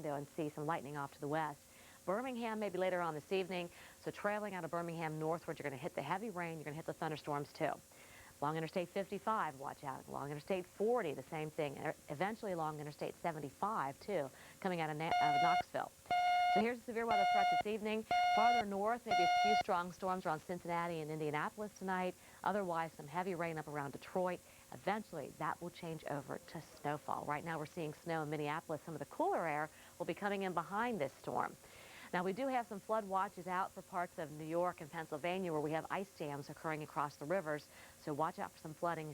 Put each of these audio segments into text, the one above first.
window and see some lightning off to the west. Birmingham maybe later on this evening. So trailing out of Birmingham northward, you're going to hit the heavy rain. You're going to hit the thunderstorms too. Along Interstate 55, watch out. Along Interstate 40, the same thing. And eventually along Interstate 75 too, coming out of Knoxville. So here's the severe weather threat this evening. Farther north, maybe a few strong storms around Cincinnati and Indianapolis tonight. Otherwise, some heavy rain up around Detroit. Eventually, that will change over to snowfall. Right now, we're seeing snow in Minneapolis. Some of the cooler air will be coming in behind this storm. Now, we do have some flood watches out for parts of New York and Pennsylvania where we have ice jams occurring across the rivers. So watch out for some flooding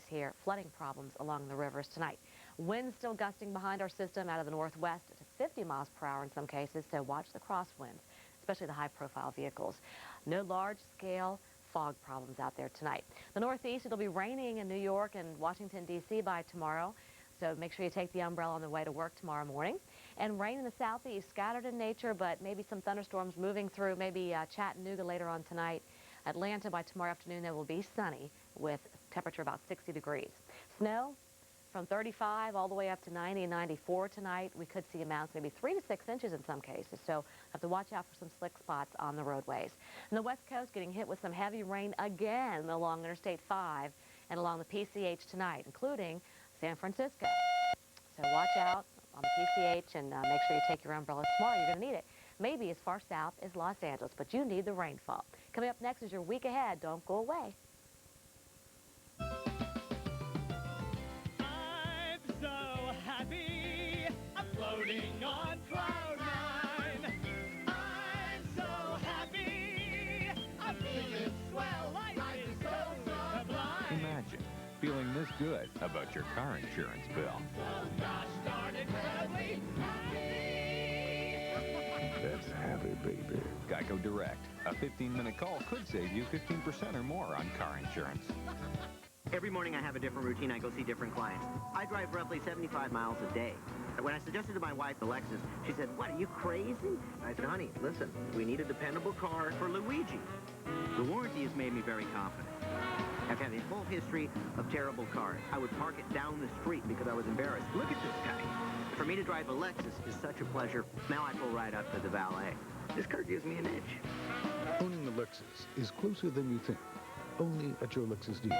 problems along the rivers tonight. Winds still gusting behind our system out of the northwest to 50 miles per hour in some cases, so watch the crosswinds, especially the high-profile vehicles. No large-scale fog problems out there tonight. The northeast, it'll be raining in New York and Washington, D.C. by tomorrow. So make sure you take the umbrella on the way to work tomorrow morning. And rain in the southeast, scattered in nature, but maybe some thunderstorms moving through, maybe Chattanooga later on tonight. Atlanta by tomorrow afternoon, it will be sunny with temperature about 60 degrees. Snow from 35 all the way up to 90 and 94 tonight. We could see amounts maybe 3 to 6 inches in some cases, so have to watch out for some slick spots on the roadways. And the west coast getting hit with some heavy rain again along Interstate 5 and along the PCH tonight, including San Francisco. So watch out on the PCH and make sure you take your umbrellas tomorrow. You're going to need it. Maybe as far south as Los Angeles, but you need the rainfall. Coming up next is your week ahead. Don't go away. I'm so happy. I'm floating on cloud nine. I'm so happy. I'm feeling swell. Life is so sublime. Imagine feeling this good about your car insurance bill. So gosh darn incredibly happy. That's happy, baby. Geico Direct. A 15-minute call could save you 15% or more on car insurance. Every morning I have a different routine. I go see different clients. I drive roughly 75 miles a day. When I suggested to my wife, Alexis, she said, "What, are you crazy?" I said, "Honey, listen, we need a dependable car for Luigi." The warranty has made me very confident. I've had a whole history of terrible cars. I would park it down the street because I was embarrassed. Look at this guy. For me to drive a Lexus is such a pleasure. Now I pull right up to the valet. This car gives me an edge. Owning a Lexus is closer than you think. Only at your Lexus dealer.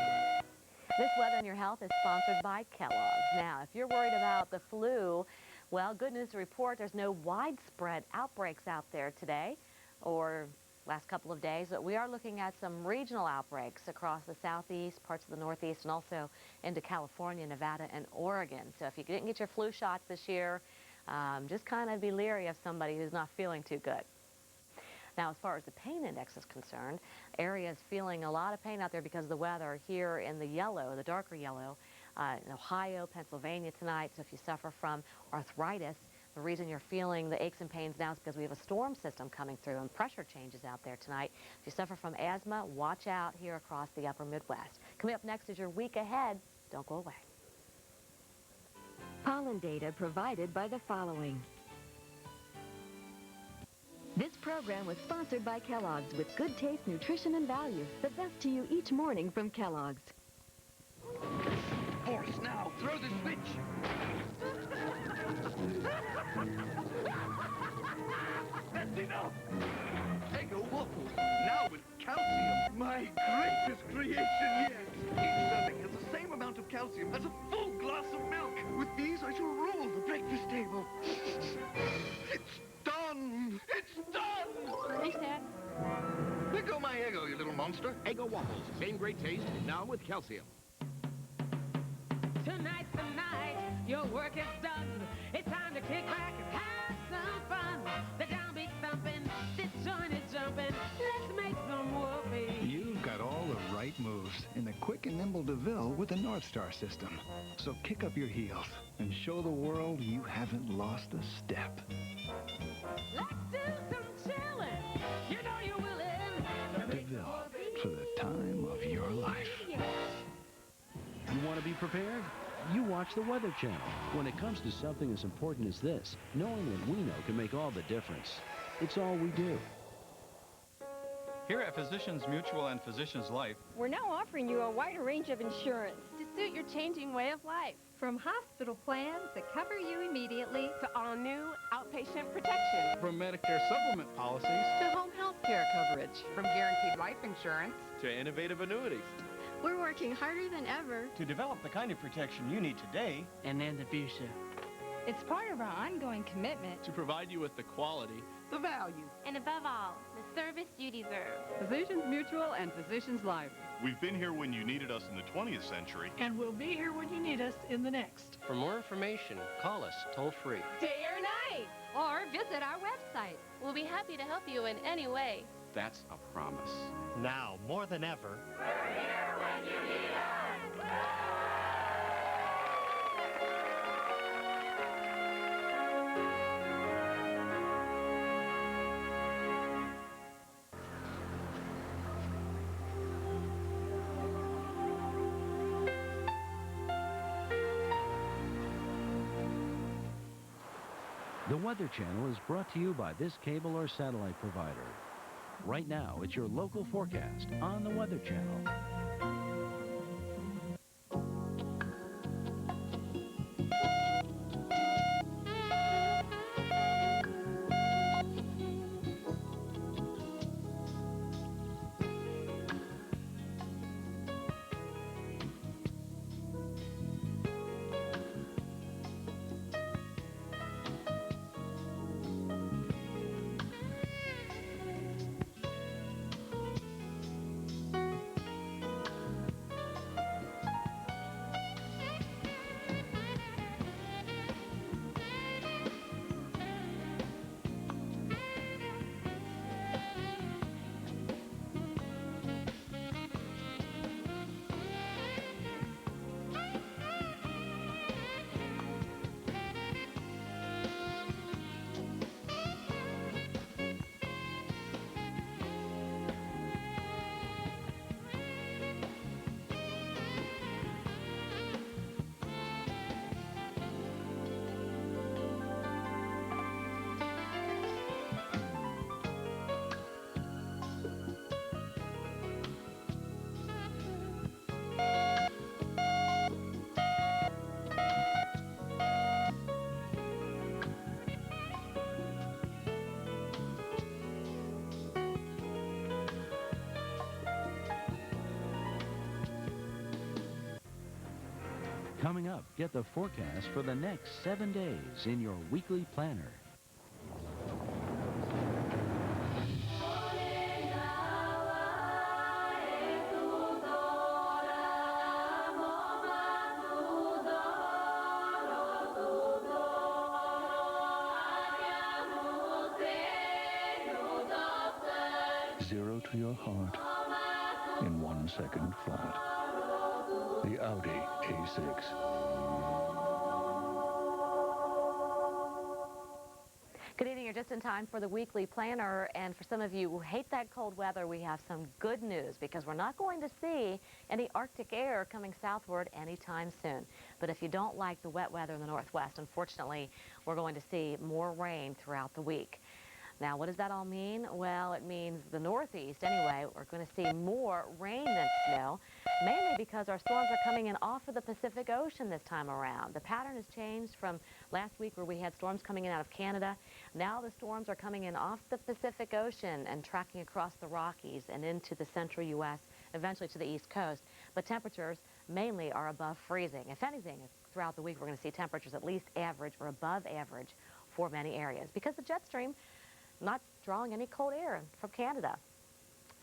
This Weather and Your Health is sponsored by Kellogg's. Now, if you're worried about the flu, well, good news to report, there's no widespread outbreaks out there today or last couple of days, but we are looking at some regional outbreaks across the southeast, parts of the northeast, and also into California, Nevada, and Oregon. So if you didn't get your flu shots this year, just kind of be leery of somebody who's not feeling too good. Now, as far as the pain index is concerned, areas feeling a lot of pain out there because of the weather here in the yellow, the darker yellow, in Ohio, Pennsylvania tonight. So if you suffer from arthritis, the reason you're feeling the aches and pains now is because we have a storm system coming through and pressure changes out there tonight. If you suffer from asthma, watch out here across the upper Midwest. Coming up next is your week ahead. Don't go away. Pollen data provided by the following. This program was sponsored by Kellogg's with good taste, nutrition, and value. The best to you each morning from Kellogg's. Force now! Throw the switch! That's enough! Eggo waffles, now with calcium. My greatest creation yet! Each serving has the same amount of calcium as a full glass of milk. With these, I shall rule the breakfast table. It's done! It's done! Thanks, Dad. There go my Eggo, you little monster. Eggo waffles, same great taste, now with calcium. Tonight's the night, your work is done. It's time to kick back and have some fun. The downbeat thumping, this joint is jumping. Let's make some whoopee. You've got all the right moves in the quick and nimble DeVille with the North Star system. So kick up your heels and show the world you haven't lost a step. Let's do some chilling. You know you're willing. DeVille, for the time of your life. You want to be prepared? You watch the Weather Channel. When it comes to something as important as this, knowing what we know can make all the difference. It's all we do. Here at Physicians Mutual and Physicians Life, we're now offering you a wider range of insurance. suit your changing way of life. From hospital plans that cover you immediately to all new outpatient protection. From Medicare supplement policies to home health care coverage. From guaranteed life insurance to innovative annuities. We're working harder than ever to develop the kind of protection you need today and in the future. It's part of our ongoing commitment to provide you with the quality, the value, and above all, the service you deserve. Physicians Mutual and Physicians Life. We've been here when you needed us in the 20th century. And we'll be here when you need us in the next. For more information, call us toll-free. Day or night. Or visit our website. We'll be happy to help you in any way. That's a promise. Now, more than ever, we're here when you need us. The Weather Channel is brought to you by this cable or satellite provider. Right now, it's your local forecast on the Weather Channel. Coming up, get the forecast for the next 7 days in your weekly planner. Zero to your heart in 1 second flat. The Audi A6. Good evening. You're just in time for the weekly planner. And for some of you who hate that cold weather, we have some good news because we're not going to see any Arctic air coming southward anytime soon. But if you don't like the wet weather in the Northwest, unfortunately, we're going to see more rain throughout the week. Now, what does that all mean? Well, it means the Northeast, anyway, we're going to see more rain than snow, mainly because our storms are coming in off of the Pacific Ocean this time around. The pattern has changed from last week where we had storms coming in out of Canada. Now the storms are coming in off the Pacific Ocean and tracking across the Rockies and into the central U.S., eventually to the East Coast. But temperatures mainly are above freezing. If anything, throughout the week, we're going to see temperatures at least average or above average for many areas because the jet stream not drawing any cold air from Canada.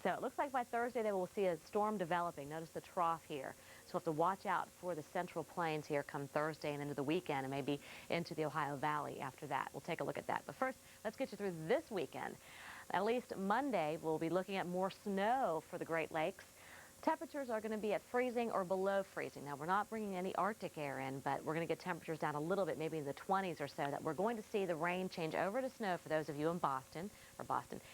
So it looks like by Thursday they will see a storm developing. Notice the trough here. So we'll have to watch out for the central plains here come Thursday and into the weekend and maybe into the Ohio Valley after that. We'll take a look at that. But first, let's get you through this weekend. At least Monday, we'll be looking at more snow for the Great Lakes. Temperatures are going to be at freezing or below freezing. Now, we're not bringing any Arctic air in, but we're going to get temperatures down a little bit, maybe in the 20s or so, that we're going to see the rain change over to snow for those of you in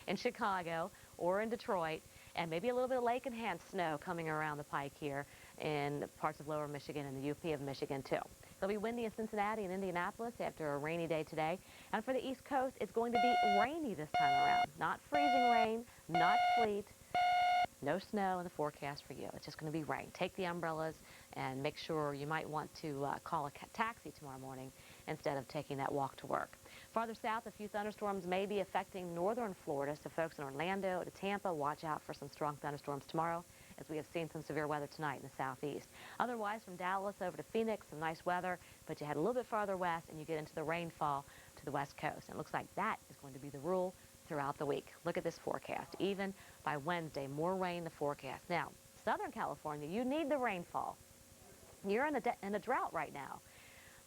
in Chicago or in Detroit, and maybe a little bit of lake-enhanced snow coming around the pike here in parts of lower Michigan and the UP of Michigan, too. It'll be windy in Cincinnati and Indianapolis after a rainy day today. And for the East Coast, it's going to be rainy this time around. Not freezing rain, not sleet. No snow in the forecast for you. It's just going to be rain. Take the umbrellas and make sure you might want to call a taxi tomorrow morning instead of taking that walk to work. Farther south, a few thunderstorms may be affecting northern Florida, so folks in Orlando to Tampa, watch out for some strong thunderstorms tomorrow, as we have seen some severe weather tonight in the southeast. Otherwise, from Dallas over to Phoenix, some nice weather, but you head a little bit farther west and you get into the rainfall to the west coast. And it looks like that is going to be the rule throughout the week. Look at this forecast. Even by Wednesday, more rain in the forecast. Now, Southern California, you need the rainfall. You're in a drought right now.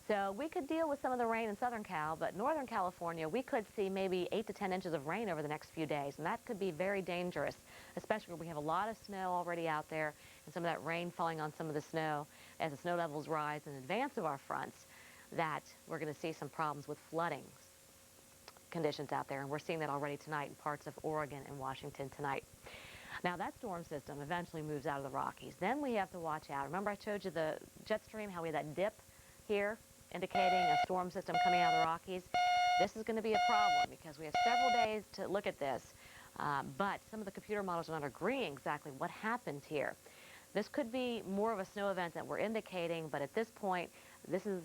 So we could deal with some of the rain in Southern Cal, but Northern California, we could see maybe 8 to 10 inches of rain over the next few days, and that could be very dangerous, especially where we have a lot of snow already out there, and some of that rain falling on some of the snow as the snow levels rise in advance of our fronts, that we're going to see some problems with flooding conditions out there, and we're seeing that already tonight in parts of Oregon and Washington tonight. Now, that storm system eventually moves out of the Rockies. Then we have to watch out. Remember I showed you the jet stream, how we had that dip here, indicating a storm system coming out of the Rockies? This is going to be a problem because we have several days to look at this, but some of the computer models are not agreeing exactly what happens here. This could be more of a snow event that we're indicating, but at this point, this is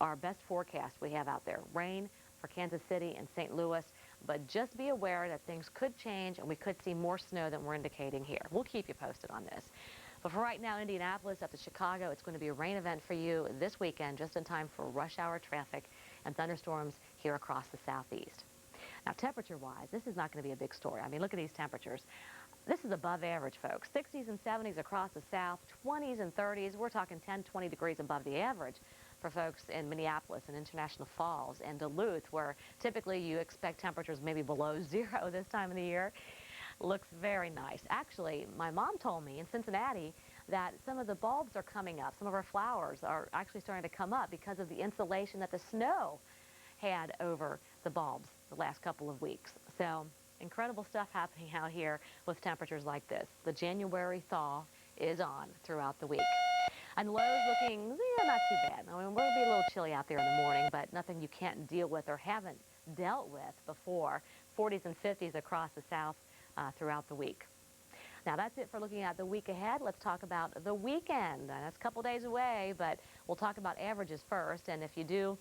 our best forecast we have out there. Rain for Kansas City and St. Louis, but just be aware that things could change and we could see more snow than we're indicating here. We'll keep you posted on this. But for right now, Indianapolis up to Chicago, it's going to be a rain event for you this weekend, just in time for rush hour traffic and thunderstorms here across the southeast. Now, temperature-wise, this is not going to be a big story. I mean, look at these temperatures. This is above average, folks. 60s and 70s across the south, 20s and 30s. We're talking 10, 20 degrees above the average for folks in Minneapolis and International Falls and Duluth, where typically you expect temperatures maybe below zero this time of the year. Looks very nice. Actually, my mom told me in Cincinnati that some of the bulbs are coming up. Some of our flowers are actually starting to come up because of the insulation that the snow had over the bulbs the last couple of weeks. So incredible stuff happening out here with temperatures like this. The January thaw is on throughout the week. And lows looking not too bad. I mean, we'll be a little chilly out there in the morning, but nothing you can't deal with or haven't dealt with before. 40s and 50s across the south throughout the week. Now, that's it for looking at the week ahead. Let's talk about the weekend. That's a couple days away, but we'll talk about averages first. And if you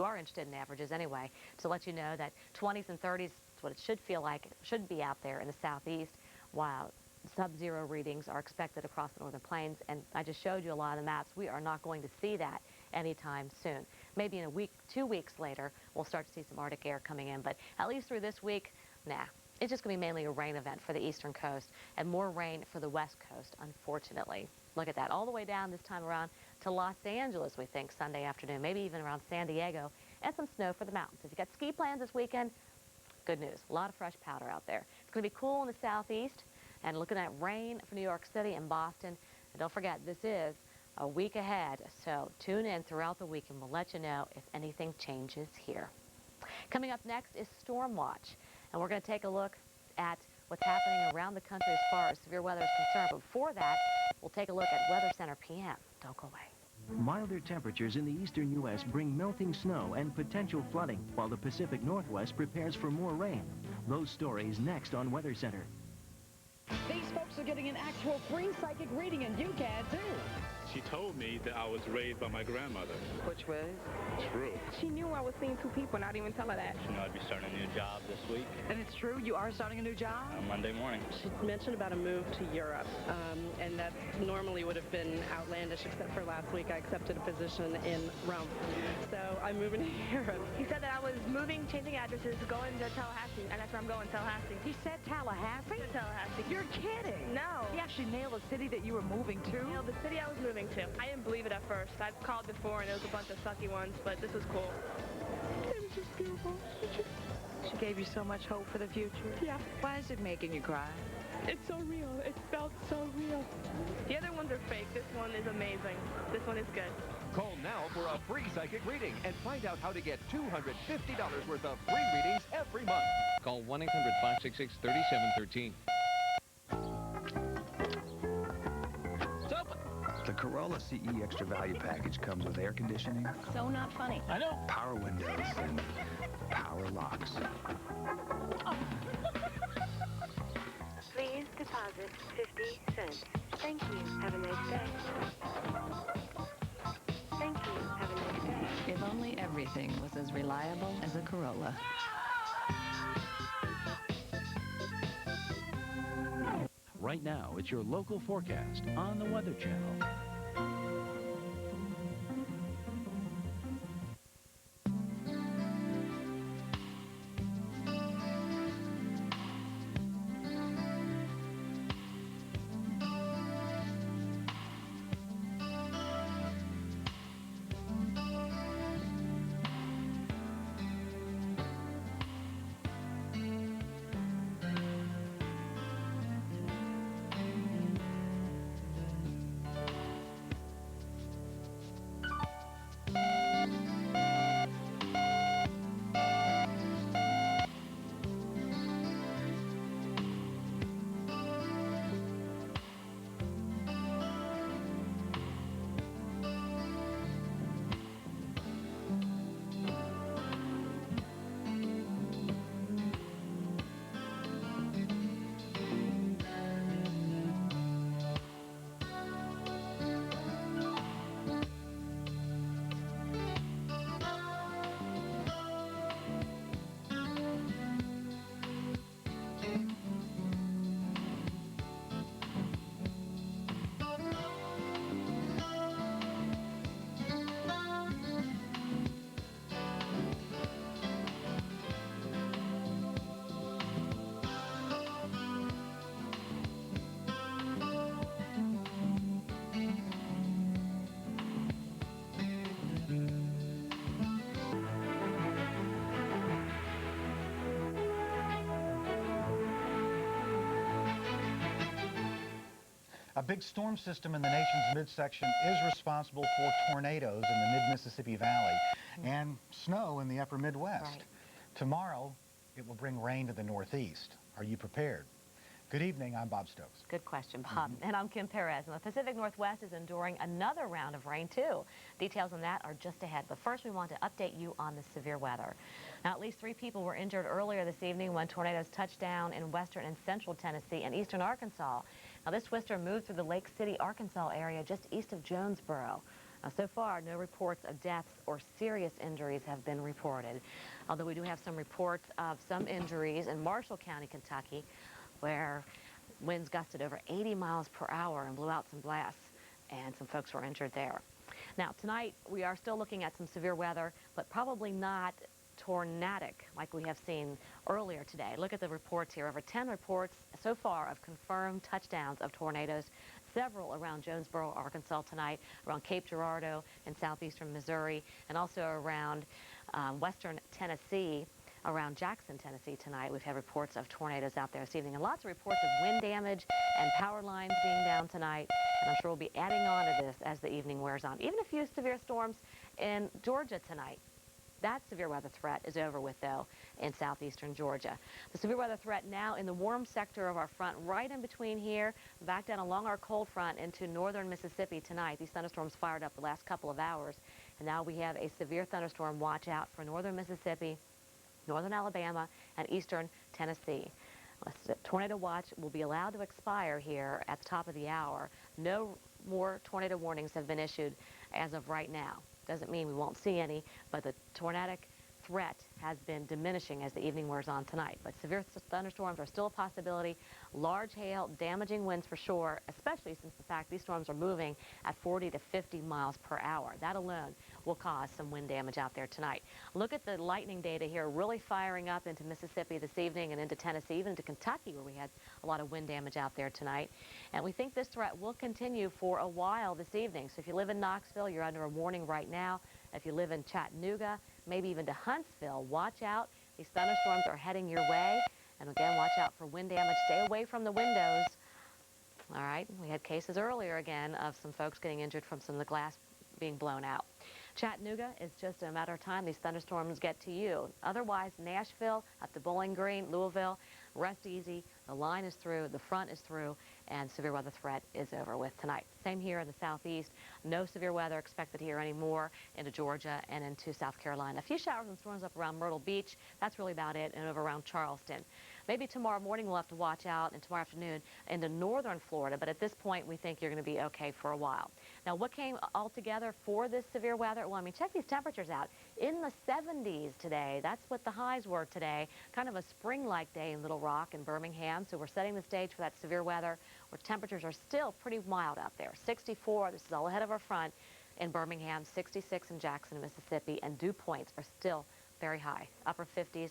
are interested in averages anyway, to let you know that 20s and 30s is what it should feel like. It should be out there in the southeast, while sub-zero readings are expected across the northern plains. And I just showed you a lot of the maps. We are not going to see that anytime soon. Maybe in a week, 2 weeks later, we'll start to see some Arctic air coming in. But at least through this week, nah. It's just going to be mainly a rain event for the eastern coast and more rain for the west coast, unfortunately. Look at that, all the way down this time around to Los Angeles, we think, Sunday afternoon, maybe even around San Diego, and some snow for the mountains. If you've got ski plans this weekend, good news. A lot of fresh powder out there. It's going to be cool in the southeast, and looking at rain for New York City and Boston. And don't forget, this is a week ahead, so tune in throughout the week, and we'll let you know if anything changes here. Coming up next is Storm Watch. And we're going to take a look at what's happening around the country as far as severe weather is concerned. But before that, we'll take a look at Weather Center PM. Don't go away. Milder temperatures in the eastern U.S. bring melting snow and potential flooding, while the Pacific Northwest prepares for more rain. Those stories next on Weather Center. These folks are getting an actual free psychic reading, and you can too. She told me that I was raised by my grandmother. Which was? True. She knew I was seeing two people, not even tell her that. You know, I'd be starting a new job this week. And it's true, you are starting a new job? Monday morning. She mentioned about a move to Europe, and that normally would have been outlandish, except for last week I accepted a position in Rome. So I'm moving to Europe. He said that I was moving, changing addresses, going to Tallahassee, and that's where I'm going, Tallahassee. He said Tallahassee? Tallahassee. You're kidding. No. He actually nailed the city that you were moving to? Nailed the city I was moving to. I didn't believe it at first. I've called before, and it was a bunch of sucky ones, but this was cool. It was just beautiful. She gave you so much hope for the future. Yeah. Why is it making you cry? It's so real. It felt so real. The other ones are fake. This one is amazing. This one is good. Call now for a free psychic reading and find out how to get $250 worth of free readings every month. Call 1-800-566-3713. The Corolla CE Extra Value Package comes with air conditioning. So not funny. I know. Power windows and power locks. Please deposit 50 cents. Thank you. Have a nice day. everything was as reliable as a Corolla. Right now, it's your local forecast on the Weather Channel. A big storm system in the nation's midsection is responsible for tornadoes in the mid-Mississippi Valley and snow in the upper Midwest. Right. Tomorrow, it will bring rain to the Northeast. Are you prepared? Good evening, I'm Bob Stokes. Good question, Bob. And I'm Kim Perez. And the Pacific Northwest is enduring another round of rain, too. Details on that are just ahead. But first, we want to update you on the severe weather. Now, at least 3 people were injured earlier this evening when tornadoes touched down in western and central Tennessee and eastern Arkansas. Now, this twister moved through the Lake City, Arkansas area just east of Jonesboro. So far, no reports of deaths or serious injuries have been reported, although we do have some reports of some injuries in Marshall County, Kentucky, where winds gusted over 80 miles per hour and blew out some blasts, and some folks were injured there. Now, tonight, we are still looking at some severe weather, but probably not tornadic like we have seen earlier today. Look at the reports here. Over 10 reports so far of confirmed touchdowns of tornadoes, several around Jonesboro, Arkansas tonight, around Cape Girardeau in southeastern Missouri, and also around western Tennessee, around Jackson, Tennessee tonight. We've had reports of tornadoes out there this evening, and lots of reports of wind damage and power lines being down tonight. And I'm sure we'll be adding on to this as the evening wears on. Even a few severe storms in Georgia tonight. That severe weather threat is over with, though, in southeastern Georgia. The severe weather threat now in the warm sector of our front, right in between here, back down along our cold front into northern Mississippi tonight. These thunderstorms fired up the last couple of hours, and now we have a severe thunderstorm watch out for northern Mississippi, northern Alabama, and eastern Tennessee. A tornado watch will be allowed to expire here at the top of the hour. No more tornado warnings have been issued as of right now. Doesn't mean we won't see any, but the tornadic threat has been diminishing as the evening wears on tonight. But severe thunderstorms are still a possibility. Large hail, damaging winds for sure, especially since the fact these storms are moving at 40 to 50 miles per hour. That alone will cause some wind damage out there tonight. Look at the lightning data here, really firing up into Mississippi this evening and into Tennessee, even into Kentucky, where we had a lot of wind damage out there tonight. And we think this threat will continue for a while this evening. So if you live in Knoxville, you're under a warning right now. If you live in Chattanooga, maybe even to Huntsville, watch out. These thunderstorms are heading your way. And again, watch out for wind damage. Stay away from the windows. All right, we had cases earlier again of some folks getting injured from some of the glass being blown out. Chattanooga, is just a matter of time these thunderstorms get to you. Otherwise, Nashville, up to Bowling Green, Louisville, rest easy. The line is through, the front is through, and severe weather threat is over with tonight. Same here in the southeast. No severe weather expected here anymore into Georgia and into South Carolina. A few showers and storms up around Myrtle Beach. That's really about it, and over around Charleston. Maybe tomorrow morning we'll have to watch out, and tomorrow afternoon into northern Florida, but at this point we think you're going to be okay for a while. Now, what came all together for this severe weather? Well, I mean, check these temperatures out. in the 70s today. That's what the highs were today. Kind of a spring-like day in Little Rock and Birmingham. So we're setting the stage for that severe weather where temperatures are still pretty mild out there. 64, this is all ahead of our front in Birmingham, 66 in Jackson, Mississippi, and dew points are still very high, upper 50s.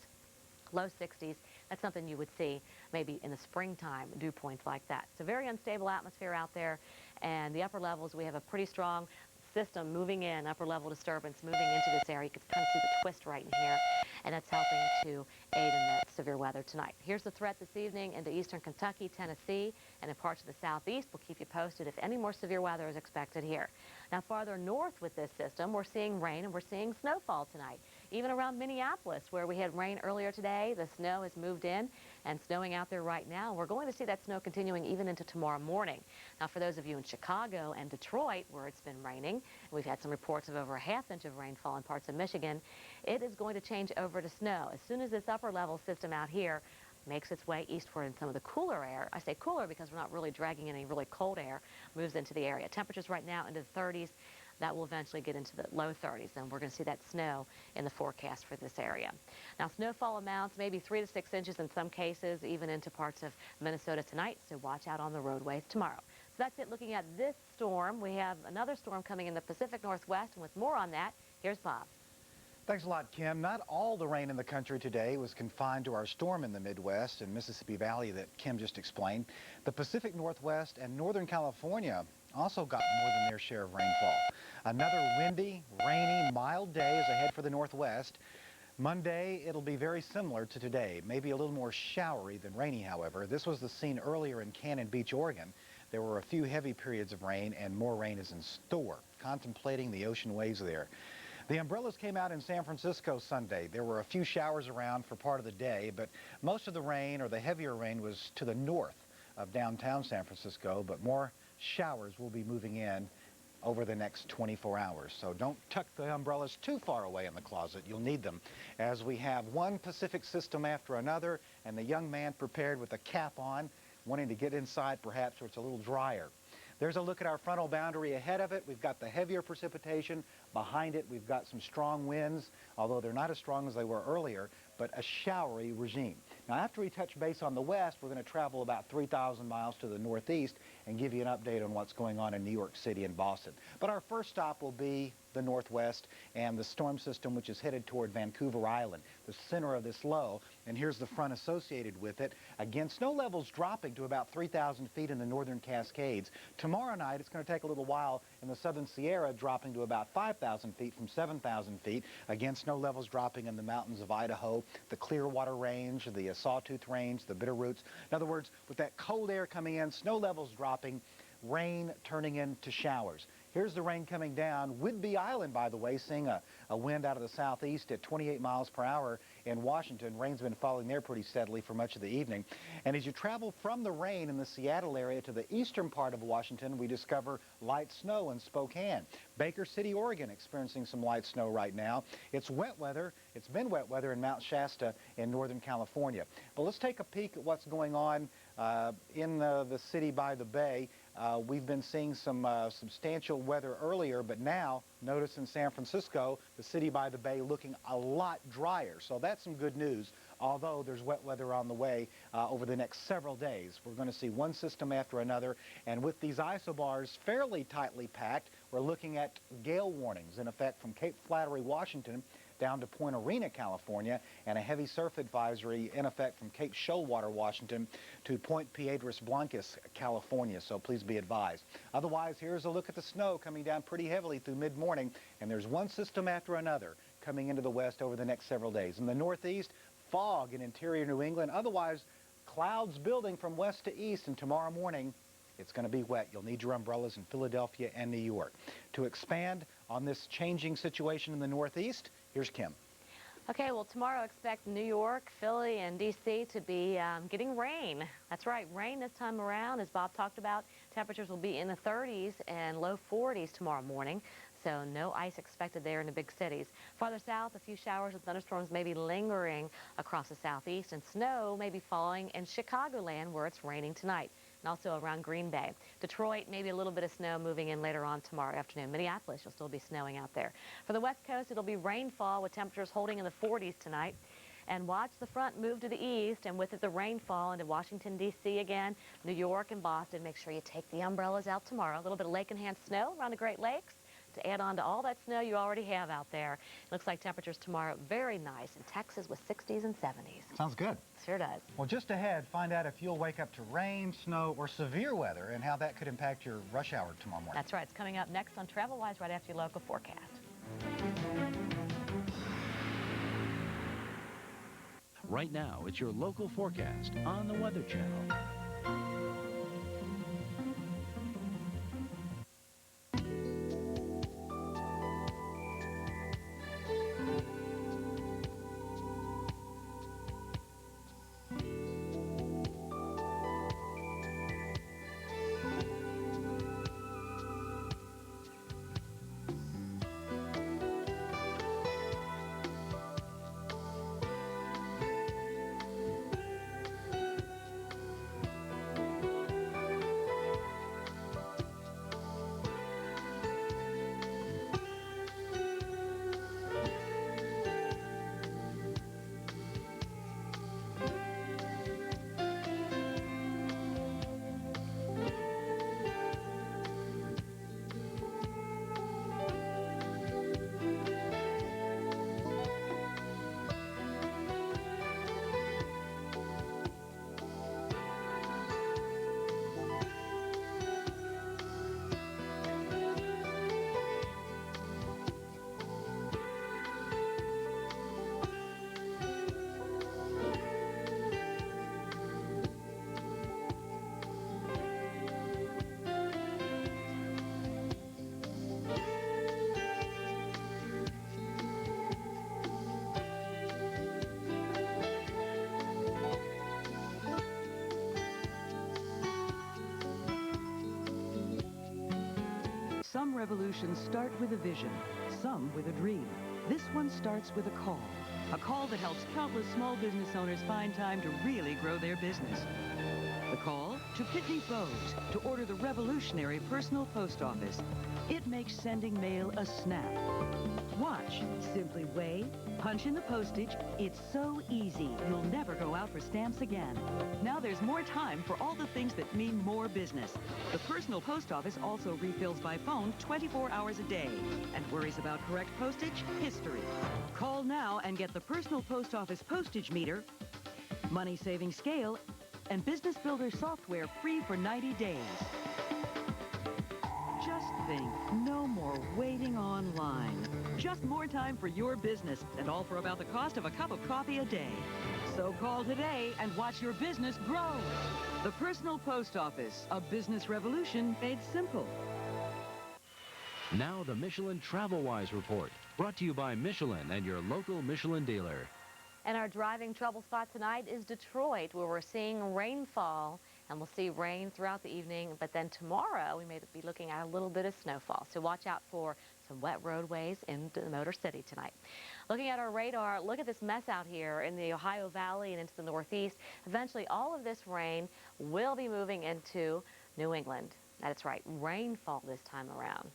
Low 60s. That's something you would see maybe in the springtime, dew points like that. It's a very unstable atmosphere out there, and the upper levels, we have a pretty strong system moving in, upper level disturbance moving into this area. You can kind of see the twist right in here, and that's helping to aid in that severe weather tonight. Here's the threat this evening into eastern Kentucky, Tennessee, and in parts of the southeast. We'll keep you posted if any more severe weather is expected here. Now, farther north with this system, we're seeing rain and we're seeing snowfall tonight. Even around Minneapolis, where we had rain earlier today, the snow has moved in and snowing out there right now. We're going to see that snow continuing even into tomorrow morning. Now, for those of you in Chicago and Detroit, where it's been raining, we've had some reports of over a ½ inch of rainfall in parts of Michigan, it is going to change over to snow. As soon as this upper level system out here makes its way eastward in some of the cooler air. I say cooler because we're not really dragging any really cold air, moves into the area. Temperatures right now into the 30s. That will eventually get into the low 30s, and we're going to see that snow in the forecast for this area. Now, snowfall amounts maybe 3 to 6 inches in some cases, even into parts of Minnesota tonight, so watch out on the roadways tomorrow. So that's it looking at this storm. We have another storm coming in the Pacific Northwest, and with more on that, here's Bob. Thanks a lot, Kim. Not all the rain in the country today was confined to our storm in the Midwest and Mississippi Valley that Kim just explained. The Pacific Northwest and Northern California also got more than their share of rainfall. Another windy, rainy, mild day is ahead for the Northwest. Monday, it'll be very similar to today, maybe a little more showery than rainy, however. This was the scene earlier in Cannon Beach, Oregon. There were a few heavy periods of rain, and more rain is in store. Contemplating the ocean waves there. The umbrellas came out in San Francisco Sunday. There were a few showers around for part of the day, but most of the rain, or the heavier rain, was to the north of downtown San Francisco, but more showers will be moving in over the next 24 hours. So don't tuck the umbrellas too far away in the closet. You'll need them, as we have one Pacific system after another, and the young man prepared with a cap on, wanting to get inside perhaps where it's a little drier. There's a look at our frontal boundary ahead of it. We've got the heavier precipitation. Behind it, we've got some strong winds, although they're not as strong as they were earlier, but a showery regime. Now, after we touch base on the west, we're going to travel about 3,000 miles to the northeast and give you an update on what's going on in New York City and Boston. But our first stop will be the northwest and the storm system, which is headed toward Vancouver Island, the center of this low. And here's the front associated with it. Again, snow levels dropping to about 3,000 feet in the northern Cascades. Tomorrow night, it's going to take a little while in the southern Sierra, dropping to about 5,000 feet from 7,000 feet. Again, snow levels dropping in the mountains of Idaho, the Clearwater Range, the Sawtooth Range, the Bitterroots. In other words, with that cold air coming in, snow levels dropping, rain turning into showers. Here's the rain coming down. Whidbey Island, by the way, seeing a wind out of the southeast at 28 miles per hour in Washington. Rain's been falling there pretty steadily for much of the evening. And as you travel from the rain in the Seattle area to the eastern part of Washington, we discover light snow in Spokane. Baker City, Oregon, experiencing some light snow right now. It's wet weather. It's been wet weather in Mount Shasta in Northern California. But let's take a peek at what's going on in the city by the bay. We've been seeing some substantial weather earlier, but now, notice in San Francisco, the city by the bay looking a lot drier. So that's some good news, although there's wet weather on the way over the next several days. We're going to see one system after another, and with these isobars fairly tightly packed, we're looking at gale warnings in effect from Cape Flattery, Washington, down to Point Arena, California, and a heavy surf advisory in effect from Cape Shoalwater, Washington, to Point Piedras Blancas, California, so please be advised. Otherwise, here's a look at the snow coming down pretty heavily through mid-morning, and there's one system after another coming into the west over the next several days. In the northeast, fog in interior New England. Otherwise, clouds building from west to east, and tomorrow morning, it's going to be wet. You'll need your umbrellas in Philadelphia and New York. To expand on this changing situation in the northeast, here's Kim. Okay, well, tomorrow expect New York, Philly, and D.C. to be getting rain. That's right, rain this time around. As Bob talked about, temperatures will be in the 30s and low 40s tomorrow morning. So no ice expected there in the big cities. Farther south, a few showers and thunderstorms may be lingering across the southeast, and snow may be falling in Chicagoland, where it's raining tonight. and also around Green Bay. Detroit, maybe a little bit of snow moving in later on tomorrow afternoon. Minneapolis, you'll still be snowing out there. For the West Coast, it'll be rainfall with temperatures holding in the 40s tonight. And watch the front move to the east, and with it the rainfall into Washington, D.C. again, New York and Boston. Make sure you take the umbrellas out tomorrow. A little bit of lake-enhanced snow around the Great Lakes to add on to all that snow you already have out there. Looks like temperatures tomorrow very nice in Texas with 60s and 70s. Sounds good. Sure does. Well, just ahead, find out if you'll wake up to rain, snow, or severe weather and how that could impact your rush hour tomorrow morning. That's right. It's coming up next on Travel Wise right after your local forecast. Right now, it's your local forecast on the Weather Channel. Some revolutions start with a vision, some with a dream. This one starts with a call that helps countless small business owners find time to really grow their business. The call to Pitney Bowes to order the revolutionary personal post office. It makes sending mail a snap. Watch. Simply weigh, punch in the postage. It's so easy. You'll never go out for stamps again. Now there's more time for all the things that mean more business. The personal post office also refills by phone 24 hours a day. And worries about correct postage? History. Call now and get the personal post office postage meter, money-saving scale, and Business Builder software free for 90 days. Just think, no more waiting online. Just more time for your business, and all for about the cost of a cup of coffee a day. So call today and watch your business grow. The Personal Post Office, a business revolution made simple. Now the Michelin Travel-Wise Report, brought to you by Michelin and your local Michelin dealer. And our driving trouble spot tonight is Detroit, where we're seeing rainfall, and we'll see rain throughout the evening. But then tomorrow, we may be looking at a little bit of snowfall. So watch out for some wet roadways into the Motor City tonight. Looking at our radar, look at this mess out here in the Ohio Valley and into the Northeast. Eventually, all of this rain will be moving into New England. That's right, rainfall this time around.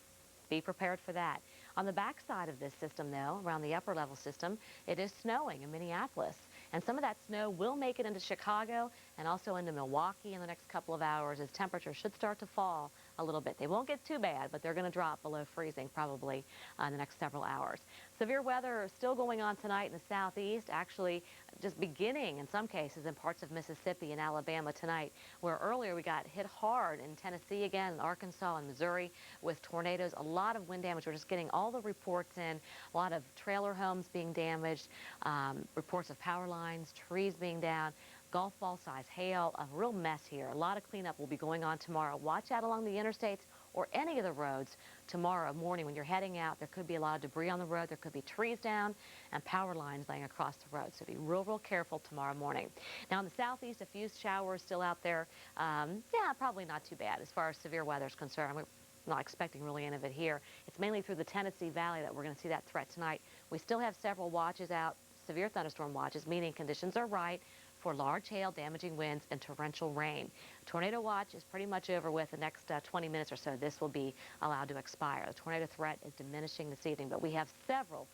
Be prepared for that. On the backside of this system, though, around the upper level system, it is snowing in Minneapolis. And some of that snow will make it into Chicago and also into Milwaukee in the next couple of hours as temperatures should start to fall a little bit. They won't get too bad, but they're going to drop below freezing probably in the next several hours. Severe weather is still going on tonight in the southeast, actually just beginning in some cases in parts of Mississippi and Alabama tonight, where earlier we got hit hard in Tennessee again, in Arkansas and Missouri with tornadoes, a lot of wind damage. We're just getting all the reports in, a lot of trailer homes being damaged, reports of power lines, trees being down, golf ball size hail, a real mess here. A lot of cleanup will be going on tomorrow. Watch out along the interstates or any of the roads tomorrow morning when you're heading out. There could be a lot of debris on the road. There could be trees down and power lines laying across the road. So be real careful tomorrow morning. Now in the southeast, a few showers still out there. Yeah, probably not too bad as far as severe weather is concerned. We're not expecting really any of it here. It's mainly through the Tennessee Valley that we're going to see that threat tonight. We still have several watches out, severe thunderstorm watches, meaning conditions are right for large hail, damaging winds, and torrential rain. Tornado watch is pretty much over with. The next 20 minutes or so, this will be allowed to expire. The tornado threat is diminishing this evening, but we have several,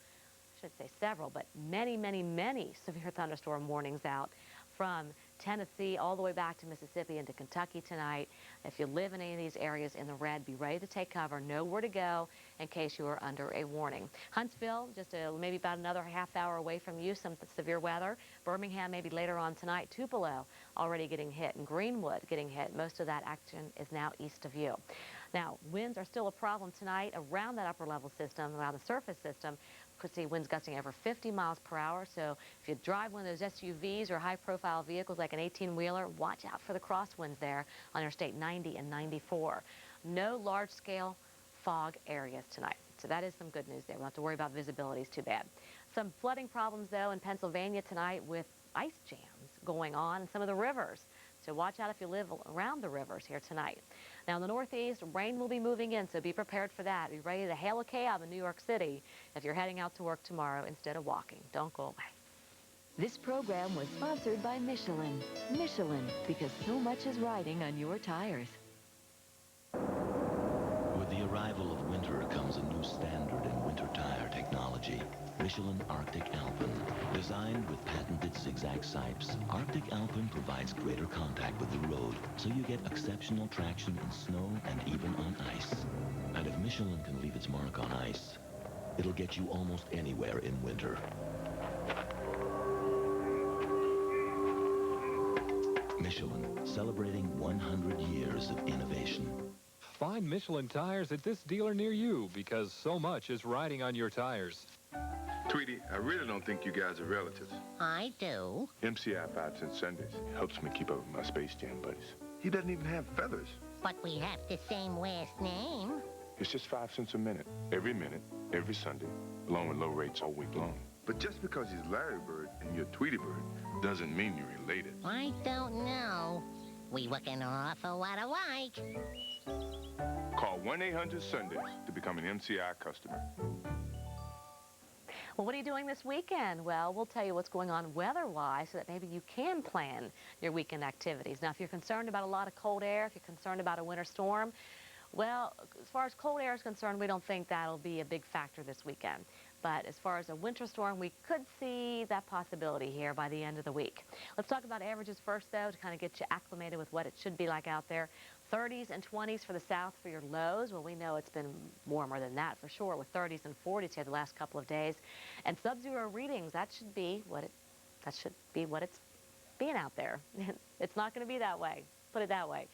I should say several, but many, many, many severe thunderstorm warnings out from Tennessee all the way back to Mississippi into Kentucky tonight. If you live in any of these areas in the red, be ready to take cover. Know where to go in case you are under a warning. Huntsville, just maybe about another half hour away from you, some severe weather. Birmingham, maybe later on tonight. Tupelo already getting hit, and Greenwood getting hit. Most of that action is now east of you. Now, winds are still a problem tonight around that upper level system, around the surface system. Could see winds gusting over 50 miles per hour. So if you drive one of those SUVs or high-profile vehicles like an 18-wheeler, watch out for the crosswinds there on Interstate 90 and 94. No large-scale fog areas tonight. So that is some good news there. We don't have to worry about visibility. It's too bad. Some flooding problems, though, in Pennsylvania tonight with ice jams going on in some of the rivers. So watch out if you live around the rivers here tonight. Now in the northeast, rain will be moving in, so be prepared for that. Be ready to hail a cab in New York City if you're heading out to work tomorrow instead of walking. Don't go away. This program was sponsored by Michelin. Michelin, because so much is riding on your tires. With the arrival of winter comes a new standard in winter tire technology. Michelin Arctic Alpine. Designed with patented zigzag sipes, Arctic Alpine provides greater contact with the road, so you get exceptional traction in snow and even on ice. And if Michelin can leave its mark on ice, it'll get you almost anywhere in winter. Michelin, celebrating 100 years of innovation. Find Michelin tires at this dealer near you, because so much is riding on your tires. Tweety, I really don't think you guys are relatives. I do. MCI 5 cent Sundays helps me keep up with my Space Jam buddies. He doesn't even have feathers. But we have the same last name. It's just 5 cents a minute, every Sunday, along with low rates all week long. But just because he's Larry Bird and you're Tweety Bird doesn't mean you're related. I don't know. We look an awful lot alike. Call 1-800-SUNDAY to become an MCI customer. Well, what are you doing this weekend? Well, we'll tell you what's going on weather-wise so that maybe you can plan your weekend activities. Now, if you're concerned about a lot of cold air, if you're concerned about a winter storm, well, as far as cold air is concerned, we don't think that'll be a big factor this weekend. But as far as a winter storm, we could see that possibility here by the end of the week. Let's talk about averages first, though, to kind of get you acclimated with what it should be like out there. 30s and 20s for the south for your lows. Well, we know it's been warmer than that for sure, with 30s and 40s here the last couple of days. And sub-zero readings, that should be what it's being out there. It's not going to be that way. Put it that way.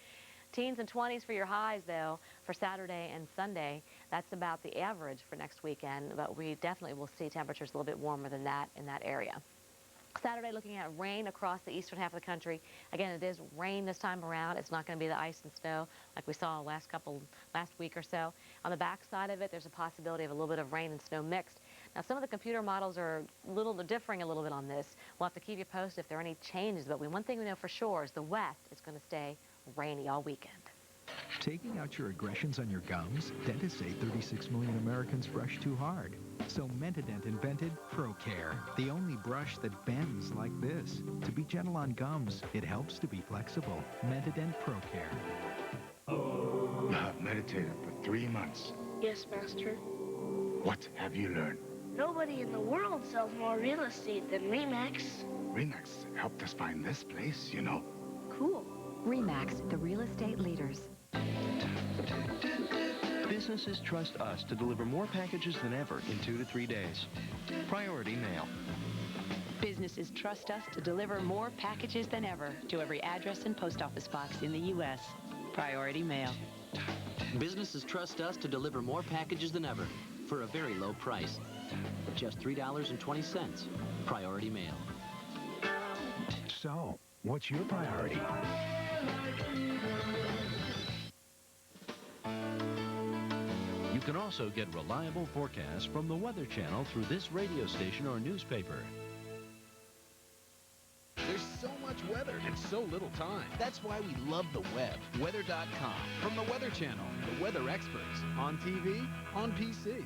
Teens and 20s for your highs, though, for Saturday and Sunday. That's about the average for next weekend, but we definitely will see temperatures a little bit warmer than that in that area. Saturday, looking at rain across the eastern half of the country. Again, it is rain this time around. It's not going to be the ice and snow like we saw last week or so. On the back side of it, there's a possibility of a little bit of rain and snow mixed. Now, some of the computer models are differing a little bit on this. We'll have to keep you posted if there are any changes, but one thing we know for sure is the west is going to stay rainy all weekend. Taking out your aggressions on your gums? Dentists say 36 million Americans brush too hard. So Mentadent invented ProCare, the only brush that bends like this. To be gentle on gums, it helps to be flexible. Mentadent ProCare. I've meditated for 3 months. Yes, Master. What have you learned? Nobody in the world sells more real estate than RE/MAX. RE/MAX helped us find this place, you know. Cool. RE/MAX, the real estate leaders. Businesses trust us to deliver more packages than ever in 2 to 3 days. Priority Mail. Businesses trust us to deliver more packages than ever to every address and post office box in the U.S. Priority Mail. Businesses trust us to deliver more packages than ever for a very low price. Just $3.20. Priority Mail. So, what's your priority? You can also get reliable forecasts from the Weather Channel through this radio station or newspaper. There's so much weather and so little time. That's why we love the web. Weather.com. From the Weather Channel. The weather experts. On TV, on PC.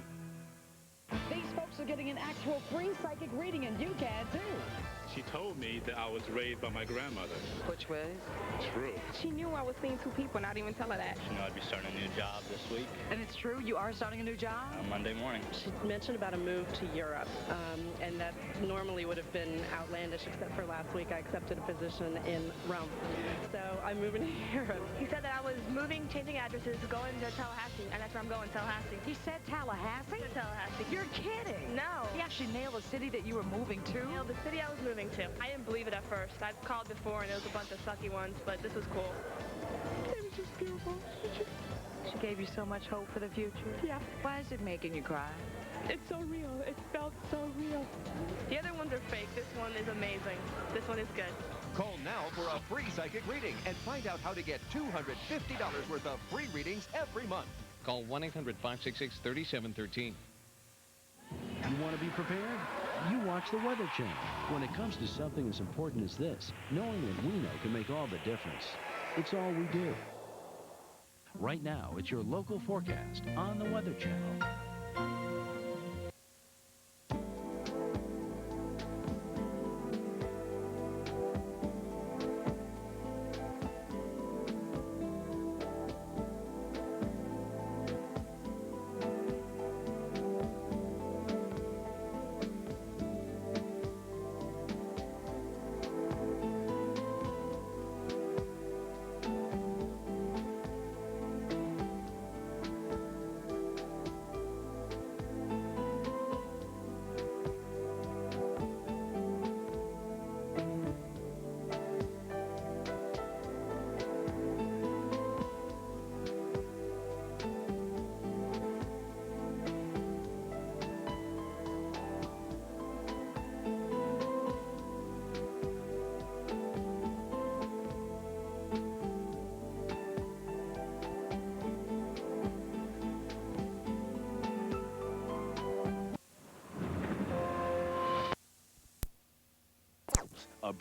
These folks are getting an actual free psychic reading, and you can too. She told me that I was raised by my grandmother. Which was? True. She knew I was seeing two people, not even tell her that. You know, I'd be starting a new job this week. And it's true? You are starting a new job? Monday morning. She mentioned about a move to Europe, and that normally would have been outlandish, except for last week I accepted a position in Rome. So I'm moving to Europe. He said that I was moving, changing addresses, going to Tallahassee, and that's where I'm going, Tallahassee. He said Tallahassee? He said Tallahassee. You're kidding. No. He actually nailed the city that you were moving to? Nailed the city I was moving to. I didn't believe it at first. I've called before, and it was a bunch of sucky ones, but this was cool. It was just beautiful. She gave you so much hope for the future. Yeah. Why is it making you cry? It's so real. It felt so real. The other ones are fake. This one is amazing. This one is good. Call now for a free psychic reading and find out how to get $250 worth of free readings every month. Call 1-800-566-3713. You want to be prepared? You watch the Weather Channel. When it comes to something as important as this, knowing what we know can make all the difference. It's all we do. Right now, it's your local forecast on the Weather Channel. A brief